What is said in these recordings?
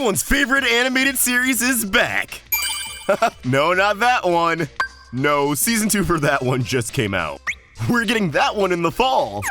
Everyone's favorite animated series is back. No, not that one. No, season 2 for that one just came out. We're getting that one in the fall.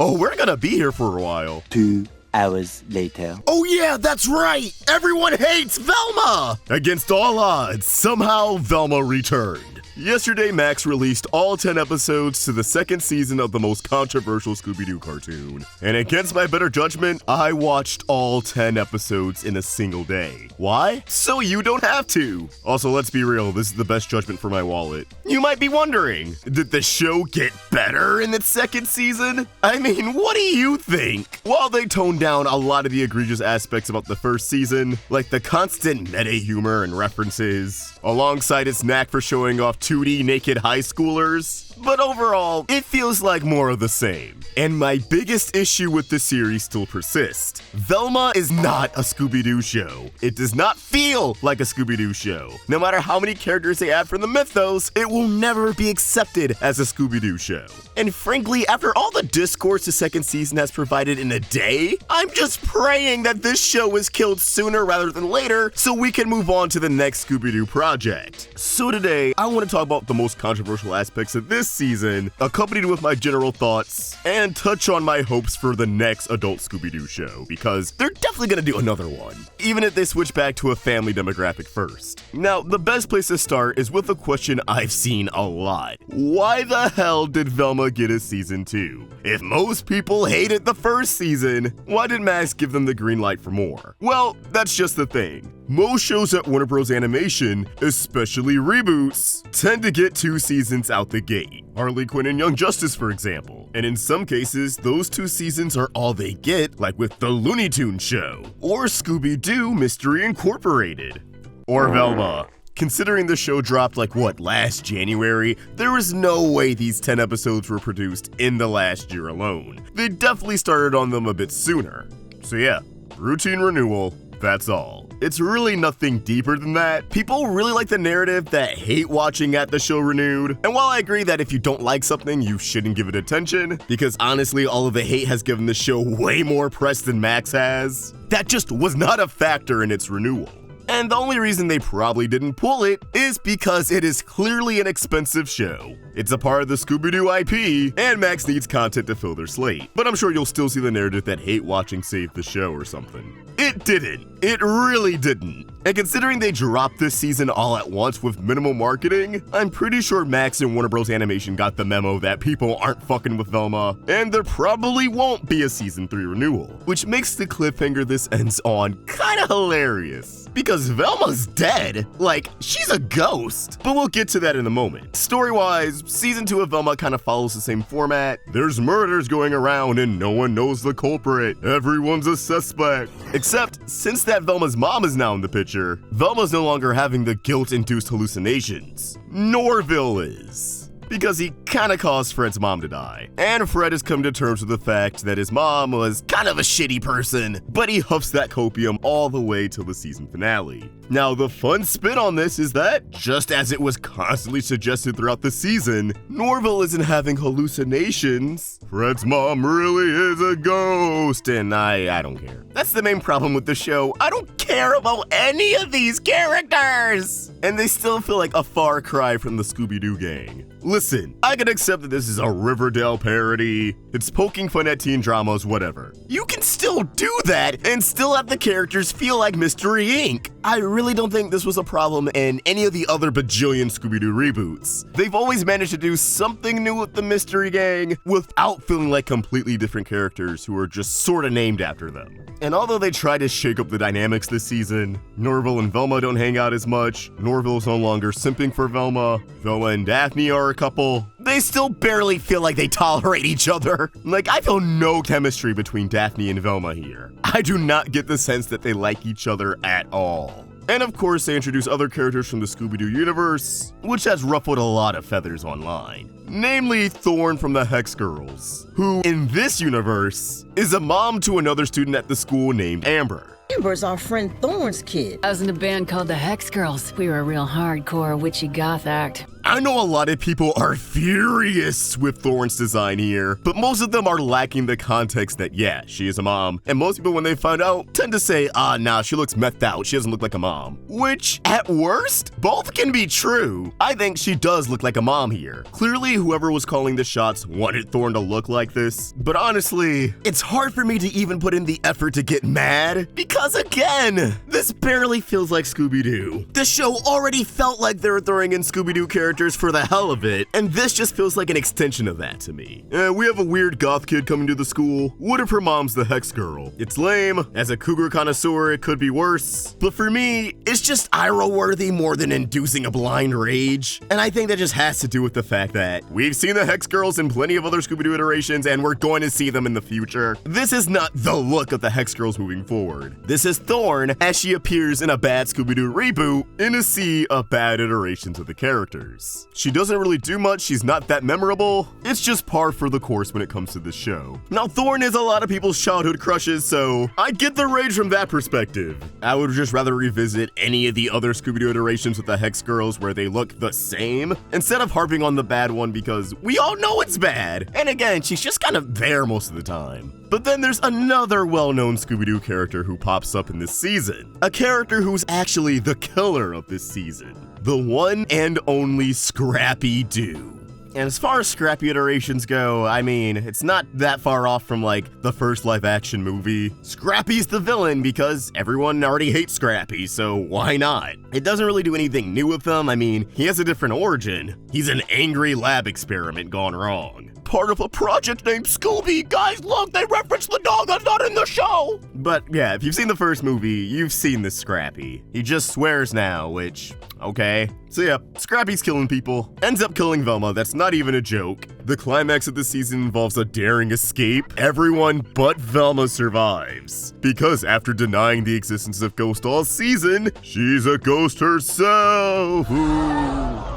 Oh, we're gonna be here for a while. 2 hours later. Oh yeah, that's right! Everyone hates Velma! Against all odds, somehow Velma returned. Yesterday, Max released all 10 episodes to the second season of the most controversial Scooby-Doo cartoon. And against my better judgment, I watched all 10 episodes in a single day. Why? So you don't have to. Also, let's be real, this is the best judgment for my wallet. You might be wondering, did the show get better in its second season? I mean, what do you think? While they toned down a lot of the egregious aspects about the first season, like the constant meta humor and references, alongside its knack for showing off 2D naked high schoolers, but overall, it feels like more of the same. And my biggest issue with the series still persists. Velma is not a Scooby-Doo show. It does not feel like a Scooby-Doo show. No matter how many characters they add from the mythos, it will never be accepted as a Scooby-Doo show. And frankly, after all the discourse the second season has provided in a day, I'm just praying that this show is killed sooner rather than later so we can move on to the next Scooby-Doo project. So today, I want to talk about the most controversial aspects of this season, accompanied with my general thoughts, and touch on my hopes for the next adult Scooby-Doo show, because they're definitely gonna do another one, even if they switch back to a family demographic first. Now, the best place to start is with a question I've seen a lot. Why the hell did Velma get a season 2? If most people hated the first season, why did Max give them the green light for more? Well, that's just the thing. Most shows at Warner Bros. Animation, especially reboots, tend to get 2 seasons out the gate. Harley Quinn and Young Justice, for example. And in some cases, those 2 seasons are all they get, like with the Looney Tunes show, or Scooby-Doo Mystery Incorporated, or Velma. Considering the show dropped last January, there was no way these 10 episodes were produced in the last year alone. They definitely started on them a bit sooner. So yeah, routine renewal, that's all. It's really nothing deeper than that. People really like the narrative that hate watching at the show renewed. And while I agree that if you don't like something, you shouldn't give it attention, because honestly, all of the hate has given the show way more press than Max has, that just was not a factor in its renewal. And the only reason they probably didn't pull it is because it is clearly an expensive show. It's a part of the Scooby-Doo IP, and Max needs content to fill their slate. But I'm sure you'll still see the narrative that hate watching saved the show or something. It didn't. It really didn't. And considering they dropped this season all at once with minimal marketing, I'm pretty sure Max and Warner Bros. Animation got the memo that people aren't fucking with Velma, and there probably won't be a season 3 renewal, which makes the cliffhanger this ends on kinda hilarious. Because Velma's dead. Like, she's a ghost. But we'll get to that in a moment. Story-wise, season 2 of Velma kind of follows the same format. There's murders going around and no one knows the culprit. Everyone's a suspect. Except, since that Velma's mom is now in the picture, Velma's no longer having the guilt-induced hallucinations. Norville is. Because he kinda caused Fred's mom to die. And Fred has come to terms with the fact that his mom was kind of a shitty person, but he huffs that copium all the way till the season finale. Now, the fun spin on this is that, just as it was constantly suggested throughout the season, Norville isn't having hallucinations. Fred's mom really is a ghost, and I don't care. That's the main problem with the show. I don't care about any of these characters! And they still feel like a far cry from the Scooby-Doo gang. Listen, I can accept that this is a Riverdale parody, it's poking fun at teen dramas, whatever. You can still do that and still have the characters feel like Mystery Inc. I really don't think this was a problem in any of the other bajillion Scooby-Doo reboots. They've always managed to do something new with the Mystery Gang without feeling like completely different characters who are just sorta named after them. And although they try to shake up the dynamics this season, Norville and Velma don't hang out as much, Norville's no longer simping for Velma, Velma and Daphne are a couple, they still barely feel like they tolerate each other. Like, I feel no chemistry between Daphne and Velma here. I do not get the sense that they like each other at all. And of course, they introduce other characters from the Scooby-Doo universe, which has ruffled a lot of feathers online. Namely, Thorn from the Hex Girls, who, in this universe, is a mom to another student at the school named Amber. Amber's our friend Thorn's kid. I was in a band called the Hex Girls. We were a real hardcore witchy goth act. I know a lot of people are furious with Thorn's design here, but most of them are lacking the context that, yeah, she is a mom. And most people, when they find out, tend to say, nah, she looks methed out. She doesn't look like a mom. Which, at worst, both can be true. I think she does look like a mom here. Clearly, whoever was calling the shots wanted Thorn to look like this. But honestly, it's hard for me to even put in the effort to get mad because, again, this barely feels like Scooby-Doo. The show already felt like they were throwing in Scooby-Doo characters for the hell of it, and this just feels like an extension of that to me. We have a weird goth kid coming to the school. What if her mom's the Hex Girl? It's lame. As a cougar connoisseur, it could be worse. But for me, it's just eye-roll-worthy more than inducing a blind rage. And I think that just has to do with the fact that we've seen the Hex Girls in plenty of other Scooby-Doo iterations, and we're going to see them in the future. This is not the look of the Hex Girls moving forward. This is Thorn as she appears in a bad Scooby-Doo reboot in a sea of bad iterations of the characters. She doesn't really do much, she's not that memorable. It's just par for the course when it comes to this show. Now, Thorn is a lot of people's childhood crushes, so I get the rage from that perspective. I would just rather revisit any of the other Scooby-Doo iterations with the Hex Girls where they look the same, instead of harping on the bad one because we all know it's bad. And again, she's just kind of there most of the time. But then there's another well-known Scooby-Doo character who pops up in this season. A character who's actually the killer of this season. The one and only Scrappy-Doo. And as far as Scrappy iterations go, I mean, it's not that far off from like the first live action movie. Scrappy's the villain because everyone already hates Scrappy, so why not? It doesn't really do anything new with him. I mean, he has a different origin. He's an angry lab experiment gone wrong. Part of a project named Scooby. Guys, look, they reference the dog that's not in the show. But yeah, if you've seen the first movie, you've seen this Scrappy. He just swears now, which, okay. So yeah, Scrappy's killing people, ends up killing Velma. That's not even a joke. The climax of the season involves a daring escape. Everyone but Velma survives. Because after denying the existence of ghosts all season, she's a ghost herself.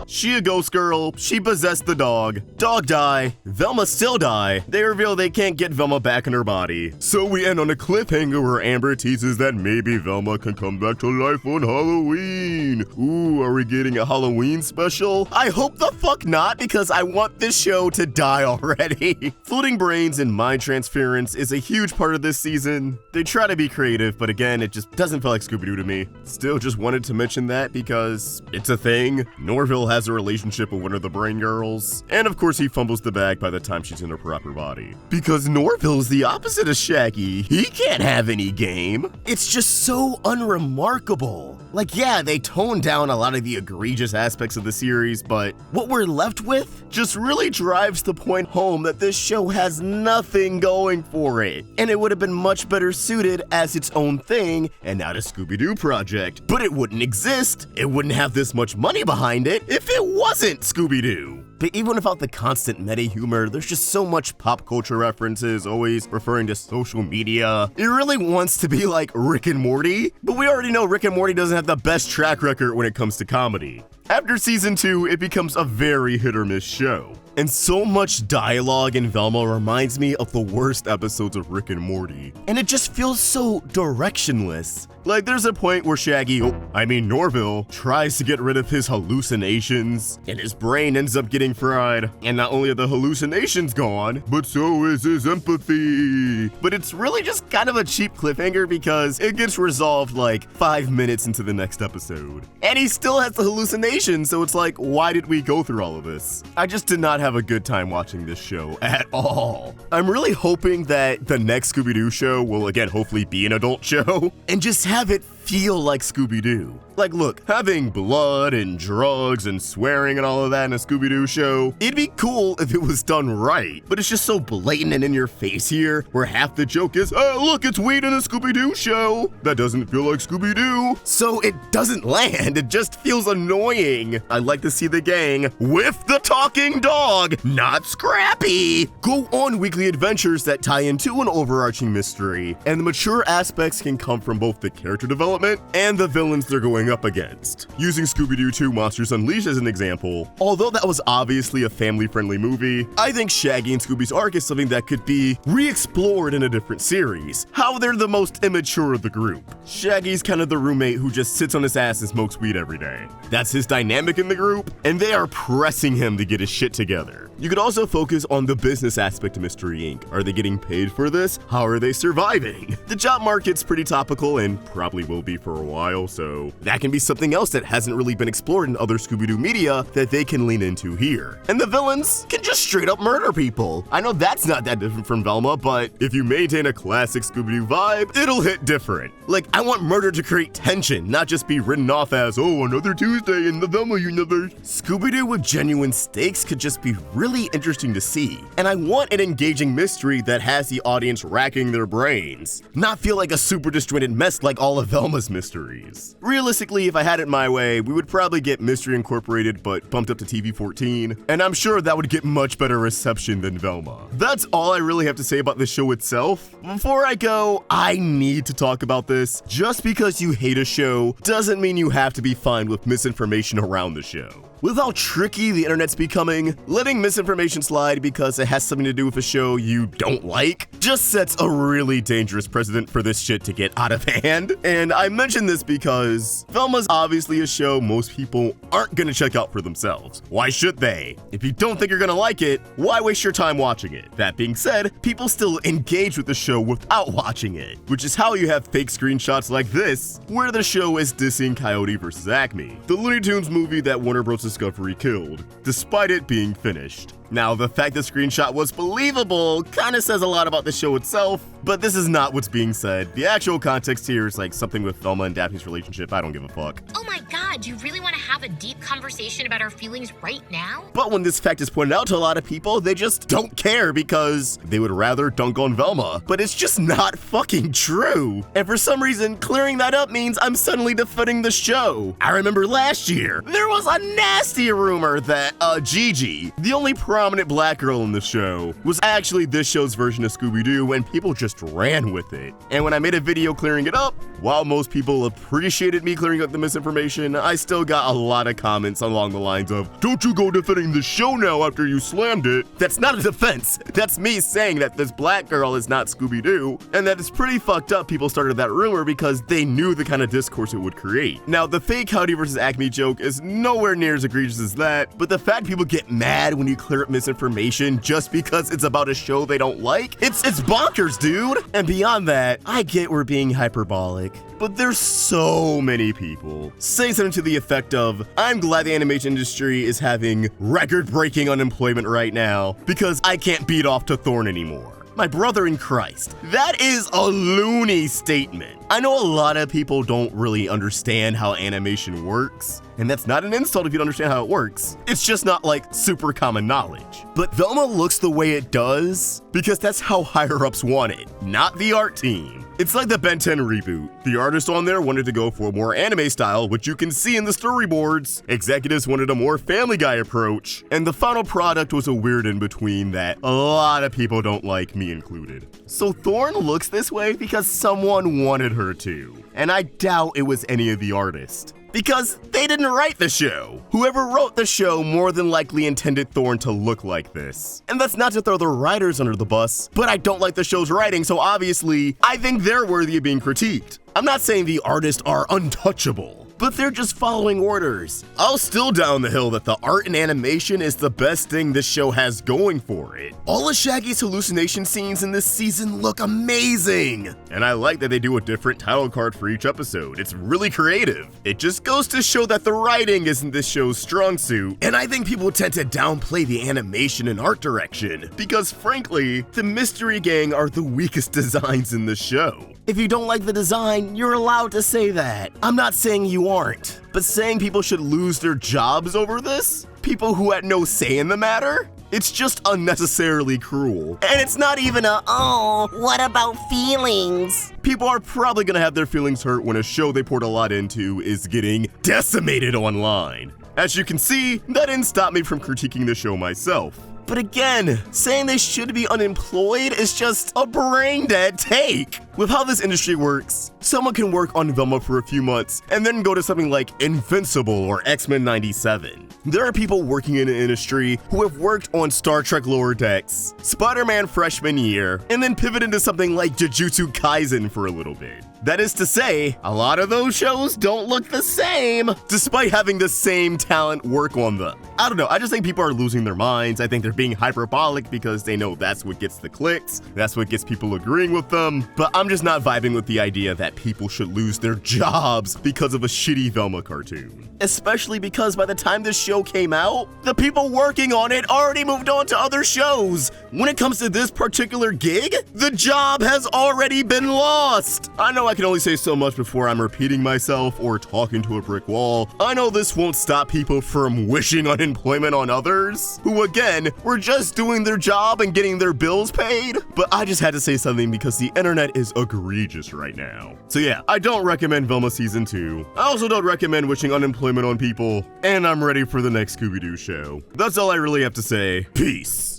She a ghost girl, she possessed the dog. Dog die, Velma still die. They reveal they can't get Velma back in her body. So we end on a cliffhanger where Amber teases that maybe Velma can come back to life on Halloween. Ooh, are we getting a Halloween special? I hope the fuck not, because I want this show to die already. Floating brains and mind transference is a huge part of this season. They try to be creative, but again, it just doesn't feel like Scooby-Doo to me. Still just wanted to mention that because it's a thing. Norville has a relationship with one of the brain girls, and of course he fumbles the bag by the time she's in her proper body. Because Norville's the opposite of Shaggy. He can't have any game. It's just so unremarkable. Like, yeah, they toned down a lot of the egregious aspects of the series, but what we're left with just really drives the point home that this show has nothing going for it. And it would have been much better suited as its own thing and not a Scooby-Doo project. But it wouldn't exist, it wouldn't have this much money behind it if it wasn't Scooby-Doo. But even without the constant meta humor, there's just so much pop culture references, always referring to social media. It really wants to be like Rick and Morty, but we already know Rick and Morty doesn't have the best track record when it comes to comedy. After season 2, it becomes a very hit or miss show. And so much dialogue in Velma reminds me of the worst episodes of Rick and Morty. And it just feels so directionless. Like, there's a point where Shaggy, Norville, tries to get rid of his hallucinations, and his brain ends up getting fried. And not only are the hallucinations gone, but so is his empathy. But it's really just kind of a cheap cliffhanger because it gets resolved like 5 minutes into the next episode. And he still has the hallucinations, so it's like, why did we go through all of this? I just did not have a good time watching this show at all. I'm really hoping that the next Scooby-Doo show will again hopefully be an adult show and just have it feel like Scooby-Doo. Like, look, having blood and drugs and swearing and all of that in a Scooby-Doo show, it'd be cool if it was done right, but it's just so blatant and in your face here, where half the joke is, oh, look, it's weed in a Scooby-Doo show. That doesn't feel like Scooby-Doo. So it doesn't land, it just feels annoying. I'd like to see the gang with the talking dog, not Scrappy, go on weekly adventures that tie into an overarching mystery, and the mature aspects can come from both the character development and the villains they're going going up against. Using Scooby-Doo 2 Monsters Unleashed as an example, although that was obviously a family-friendly movie, I think Shaggy and Scooby's arc is something that could be re-explored in a different series. How they're the most immature of the group. Shaggy's kind of the roommate who just sits on his ass and smokes weed every day. That's his dynamic in the group, and they are pressing him to get his shit together. You could also focus on the business aspect of Mystery Inc. Are they getting paid for this? How are they surviving? The job market's pretty topical and probably will be for a while, so that can be something else that hasn't really been explored in other Scooby-Doo media that they can lean into here. And the villains can just straight up murder people. I know that's not that different from Velma, but if you maintain a classic Scooby-Doo vibe, it'll hit different. Like, I want murder to create tension, not just be written off as, oh, another Tuesday in the Velma universe. Scooby-Doo with genuine stakes could just be really interesting to see. And I want an engaging mystery that has the audience racking their brains, not feel like a super disjointed mess like all of Velma's mysteries. Realistically, if I had it my way, we would probably get Mystery Incorporated but bumped up to TV 14, and I'm sure that would get much better reception than Velma. That's all I really have to say about the show itself. Before I go, I need to talk about this. Just because you hate a show doesn't mean you have to be fine with misinformation around the show. With how tricky the internet's becoming, letting misinformation slide because it has something to do with a show you don't like just sets a really dangerous precedent for this shit to get out of hand. And I mention this because Velma's obviously a show most people aren't gonna check out for themselves. Why should they? If you don't think you're gonna like it, why waste your time watching it? That being said, people still engage with the show without watching it, which is how you have fake screenshots like this, where the show is dissing Coyote vs. Acme, the Looney Tunes movie that Warner Bros. Discovery killed, despite it being finished. Now, the fact the screenshot was believable kinda says a lot about the show itself, but this is not what's being said. The actual context here is like something with Velma and Daphne's relationship. I don't give a fuck. Oh my god, you really want to have a deep conversation about our feelings right now? But when this fact is pointed out to a lot of people, they just don't care because they would rather dunk on Velma. But it's just not fucking true. And for some reason, clearing that up means I'm suddenly defending the show. I remember last year, there was a nasty rumor that Gigi, the only prominent black girl in the show, was actually this show's version of Scooby-Doo, and people just ran with it. And when I made a video clearing it up, while most people appreciated me clearing up the misinformation, I still got a lot of comments along the lines of, "Don't you go defending the show now after you slammed it." That's not a defense. That's me saying that this black girl is not Scooby-Doo, and that it's pretty fucked up people started that rumor because they knew the kind of discourse it would create. Now, the fake Coyote vs. Acme joke is nowhere near as egregious as that, but the fact people get mad when you clear up misinformation just because it's about a show they don't like, it's bonkers, dude. And beyond that, I get we're being hyperbolic, but there's so many people saying something to the effect of, "I'm glad the animation industry is having record-breaking unemployment right now because I can't beat off to Thorn anymore." My brother in Christ, that is a loony statement. I know a lot of people don't really understand how animation works, and that's not an insult if you don't understand how it works. It's just not like super common knowledge. But Velma looks the way it does because that's how higher-ups want it, not the art team. It's like the Ben 10 reboot. The artist on there wanted to go for a more anime style, which you can see in the storyboards. Executives wanted a more Family Guy approach, and the final product was a weird in-between that a lot of people don't like, me included. So Thorn looks this way because someone wanted her to, and I doubt it was any of the artists. Because they didn't write the show. Whoever wrote the show more than likely intended Thorn to look like this. And that's not to throw the writers under the bus, but I don't like the show's writing, so obviously, I think they're worthy of being critiqued. I'm not saying the artists are untouchable, but they're just following orders. I'll still down the hill that the art and animation is the best thing this show has going for it. All of Shaggy's hallucination scenes in this season look amazing. And I like that they do a different title card for each episode. It's really creative. It just goes to show that the writing isn't this show's strong suit. And I think people tend to downplay the animation and art direction because frankly, the Mystery Gang are the weakest designs in the show. If you don't like the design, you're allowed to say that. I'm not saying you aren't, but saying people should lose their jobs over this? People who had no say in the matter? It's just unnecessarily cruel. And it's not even a, "Oh, what about feelings?" People are probably gonna have their feelings hurt when a show they poured a lot into is getting decimated online. As you can see, that didn't stop me from critiquing the show myself. But again, saying they should be unemployed is just a brain-dead take. With how this industry works, someone can work on Velma for a few months and then go to something like Invincible or X-Men 97. There are people working in the industry who have worked on Star Trek Lower Decks, Spider-Man freshman year, and then pivot into something like Jujutsu Kaisen for a little bit. That is to say, a lot of those shows don't look the same, despite having the same talent work on them. I don't know, I just think people are losing their minds. I think they're being hyperbolic because they know that's what gets the clicks, that's what gets people agreeing with them, but I'm just not vibing with the idea that people should lose their jobs because of a shitty Velma cartoon. Especially because by the time this show came out, the people working on it already moved on to other shows. When it comes to this particular gig, the job has already been lost. I know I can only say so much before I'm repeating myself or talking to a brick wall. I know this won't stop people from wishing unemployment on others, who again, were just doing their job and getting their bills paid, but I just had to say something because the internet is egregious right now. So yeah, I don't recommend Velma Season 2. I also don't recommend wishing unemployment on people, and I'm ready for the next Scooby-Doo show. That's all I really have to say. Peace.